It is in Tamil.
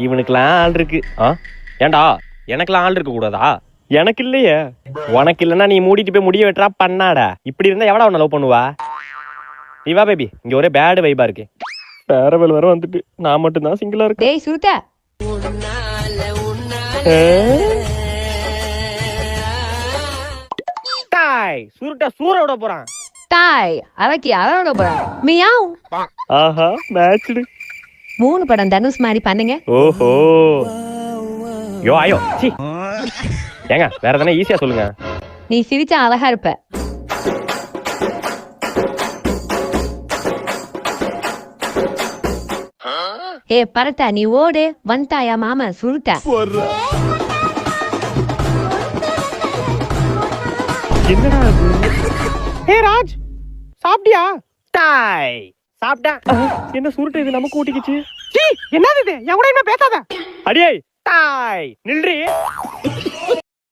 இவனுக்குலாம் ஆள் இருக்கு. ஏண்டா எனக்கெல்லாம் ஆள் இருக்க கூடாதா? எனக்கு இல்லையே. உனக்கு இல்லைன்னா நீ மூடிட்டு போய் முடிய வெட்டுறா பண்ணாடா. இப்படி இருந்தா எவடா உன்னை லவ் பண்ணுவா? நீ வா பேபி, இங்க ஒரே பேட் வைபா இருக்கு. பேரவல் வர வந்துட்டு நான் மட்டும் தான் சிங்கிளா இருக்கேன். டேய் சுருட்ட, டாய் சுருட்ட சூற விட போறான். டாய் அரக்கி அரோட போறேன். மியாவ். ஆஹா மேட்ச்டு. 3 படம் தனுஷ் மாதிரி பண்ணுங்க. ஓஹோ யோ ஆயோ சி. ஏங்க வேற எதனா ஈஸியா சொல்லுங்க. நீ சிரிச்சா அழகா இருப்ப. ஏ பரட்டா நீ ஓடு, வந்துட்டாயா மாமா சுருட்ட. என்னடா இது? ஏ ராஜ் சாப்பிட்டியா? டாய் சாப்பிட்டேன். என்ன சுருட்டு இது நமக்கு ஊட்டிக்கிச்சு? என்னது இது? என் கூட என்ன பேசாத. அடியே டாய் நில்றி.